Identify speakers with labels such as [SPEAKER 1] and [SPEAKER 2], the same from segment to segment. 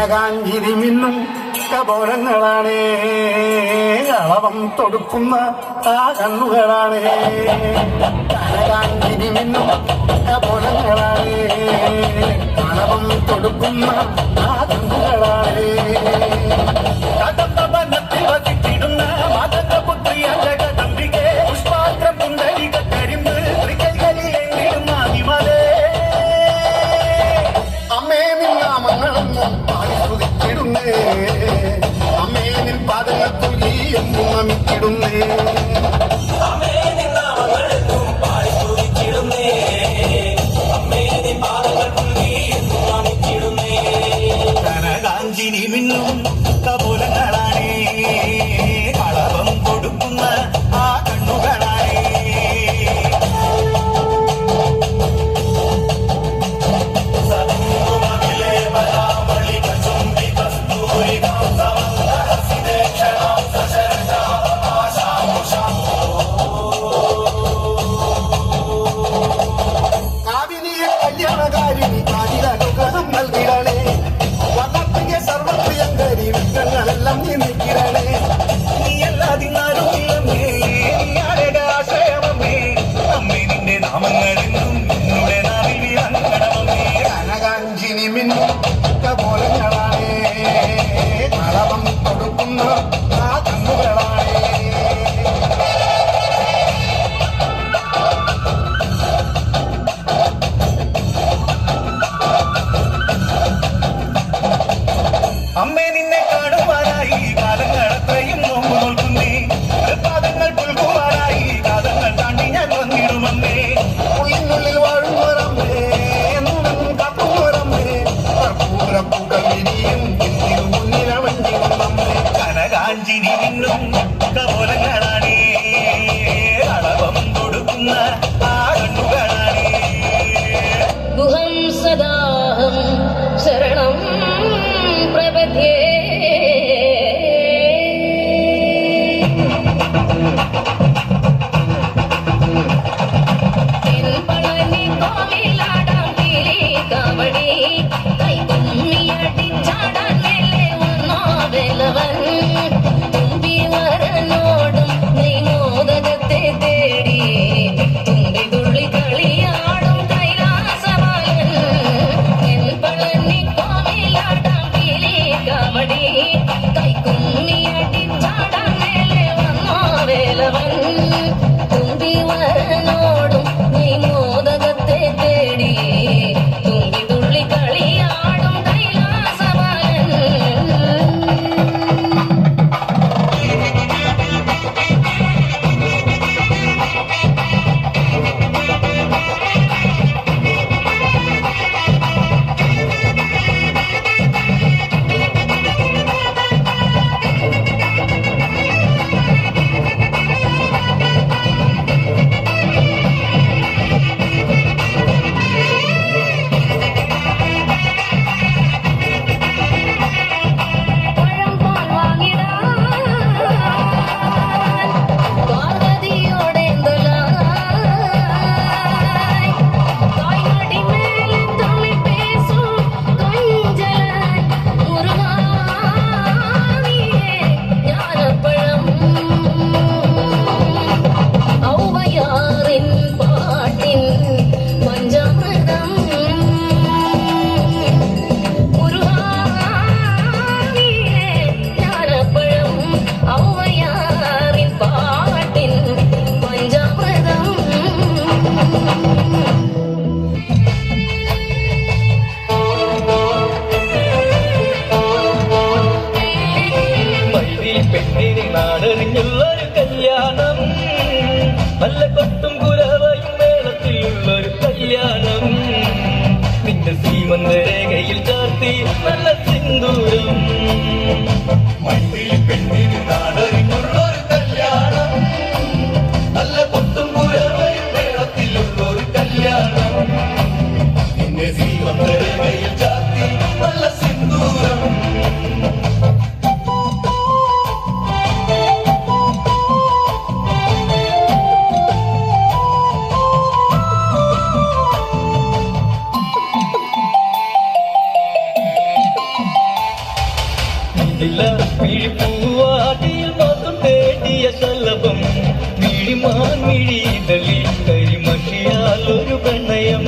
[SPEAKER 1] കനകാഞ്ചിരി മിന്നും കപോലങ്ങളാണ്, അളവം തൊടുക്കുന്ന ആ കണ്ണുകളാണ്. കനകാഞ്ചിരി മിന്നും കപോലങ്ങളാണ്, അളവം തൊടുക്കുന്ന ആ കണ്ണുകളാണ്. കടമ്പവനത്തിൽ വസിച്ചിടുന്ന മാതൃപുത്രിയ ജഗദംബികെ, പുഷ്പാത്രം പുണ്ടലിക കരിമ്പ് ത്രികൈകളിലെങ്കിലും ആദിമലേ. അമ്മേ നിന്നാമങ്ങളെന്നും പാടിസ്തുതിച്ചിടുന്നേ, അമ്മേ നിൻ പാദങ്ങൾ തുലി എന്നും നമിച്ചിടുന്നേ.
[SPEAKER 2] അമ്മേ നിന്നാമങ്ങളെന്നും പാടിസ്തുതിച്ചിടുന്നേ, അമ്മേ നിൻ പാദങ്ങൾ തുലി എന്നും നമിച്ചിടുന്നേ.
[SPEAKER 3] കനകാഞ്ചിനി മിന്നും കപോലങ്ങളാണ്, കളവം കൊടുക്കുന്ന ആ കണ്ണുകളാണ്.
[SPEAKER 1] കല്യാണകാരിണി കാതിലനുഗ്രഹം നൽകിടണേ, വന്നപ്രിയ സർവപ്രിയങ്കരി വിഗ്രഹങ്ങളെല്ലാം നീ നിൽക്കിടണേ.
[SPEAKER 3] നീയല്ലാതിന്നാരുമില്ലമ്മേ, നീയാരുടെ ആശ്രയമമ്മേ, അമ്മേ നിന്റെ നാമങ്ങളെന്നും നിന്നുടെ നാവിൽ വിളങ്ങണമമ്മേ.
[SPEAKER 1] കനകാഞ്ചിനി മിന്നും കപോലങ്ങളാണ്, കളവം കൊടുക്കുന്ന ആ കണ്ണുകളാണ്.
[SPEAKER 3] അമ്മേ നിന്നെ കാണുവാനായി കാലങ്ങളത്രയും നോമ്പ് നോൽക്കുന്നേ, പാദങ്ങൾ പുൽകുവാനായി കാലങ്ങൾ താണ്ടി ഞാൻ വന്നിടുമമ്മേ.
[SPEAKER 1] ഉള്ളിനുള്ളിൽ വാഴുന്നവരമ്മേ, എന്നും കാക്കുന്നവരമ്മേ, കർപ്പൂരപ്പൂക്കൾ വിരിയും മുന്നിലവഞ്ചിരുന്നമ്മേ.
[SPEAKER 3] കനകാഞ്ചിനി മിന്നും കപോലങ്ങളാണ്, അളവം കൊടുക്കുന്ന ആ കണ്ണുകളാണ്.
[SPEAKER 4] ഗുഹം സദാഹം ശരണം പ്രപദ്യേ. തെൻപളനി കോവിലാടാം കിളി കവടി, കൈകുമ്മിയടിച്ചാടാൻ മേലെ വന്നോ വെലവൻ. തുമ്പി വരനോടും നീ മോദകത്തെ തേടി, തുമ്പി തുള്ളി കളിയാടും കൈലാസവാലൻ. തെൻപളനി കോവിലാടാം കിളി കവടി, കൈകുമ്മിയടിച്ചാടാൻ മേലെ വന്നോ വെലവൻ. തുമ്പി വരനോടും നീ മോദകത്തെ തേടി, തുമ്പി തുള്ളി കളിയാടും കൈലാസവാലൻ. പഴംപാൽ വാങ്ങിടാൻ പാർവതിയോടെ എന്തൊലായി, തായ്മടി മേലെ തമിഴ് പേസും കൊഞ്ചലായി. മുറുകാനിയെ ജ്ഞാനപ്പഴം ഔവയാറിൻ പാട്ടിൻ പഞ്ചാമൃതം. മുറുകാനിയെ ജ്ഞാനപ്പഴം ഔവയാറിൻ പാട്ടിൻ പഞ്ചാമൃതം.
[SPEAKER 2] മൈതിരി പെണ്ണിനെ നാടറിഞ്ഞുള്ളൊരു കല്യാണം, നല്ല കൊട്ടും കുരവയും മേളത്തിലുള്ളൊരു കല്യാണം. നിന്റെ സീമന്ത രേഖയിൽ ചാർത്തി നല്ല സിന്ദൂരം.
[SPEAKER 3] മൈത്രി പെണ്ണിന് നാടറിഞ്ഞുള്ളൊരു കല്യാണം, നല്ല കൊട്ടും കുരവയും മേളത്തിലുള്ളൊരു കല്യാണം. നിന്നെ ശ്രീമന്ദരമയിൽ ചാത്തി നല്ല സിന്ദൂരം.
[SPEAKER 2] മിഴിതളിൽ കരിമഷിയാൽ ഒരു പ്രണയം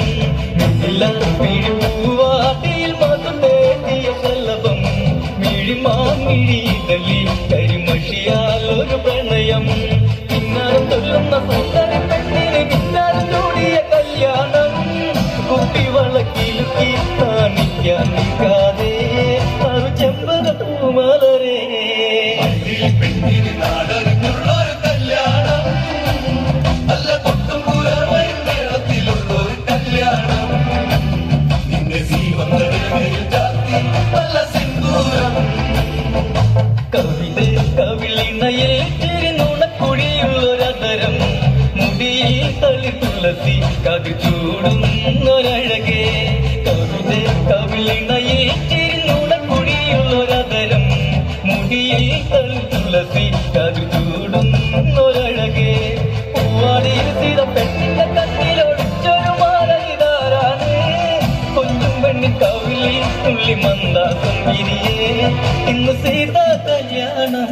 [SPEAKER 2] പൂവാട്ടിയിൽ മാത്രം തേടിയ ശലഭം മിഴിതളിൽ കരിമഷിയാൽ ഒരു പ്രണയം പിന്നാരം തൊല്ലുന്ന സുന്ദരി പെണ്ണിന് കിന്നാരം ചൂടിയ കല്യാണം കുട്ടി വളക്കിലുക്കി കാണിക്കാൻ നിൽക്കാതെ ഒരു ചെമ്പക പൂമലരേ
[SPEAKER 3] പെണ്ണിന് നാടറിഞ്ഞുള്ളൊരു കല്യാണം നല്ല കൊട്ടും കുരവയും മേളത്തിലുള്ളൊരു കല്യാണം നിന്റെ ജീവന്തരയിൽ ചാത്തി നല്ല സിന്ദൂരം
[SPEAKER 2] കവിത കവിളിണയിൽ ചിരിനുണക്കുഴിയുള്ളൊരതരം മുടിയിൽ തളി തുളസി കവി ചൂടുന്നൊരഴകേ കവിത കവിളിണയിൽ ചിരിനുണക്കുഴിയുള്ളൊരതരം മുടിയിൽ തളി തുളസി കവി ചൂടുന്നൊരഴകേ പൂവാടിയിൽ സ്ഥിര പെണ്ണിന്റെ കണ്ണിലൊടിച്ചൊരു മാലയിതാരാണ് കൊഞ്ചും പെണ്ണിൻ കവിളിൽ തുള്ളി മന്ദാസം ഇനിയേ ഇന്ന് സീതാ കല്യാണം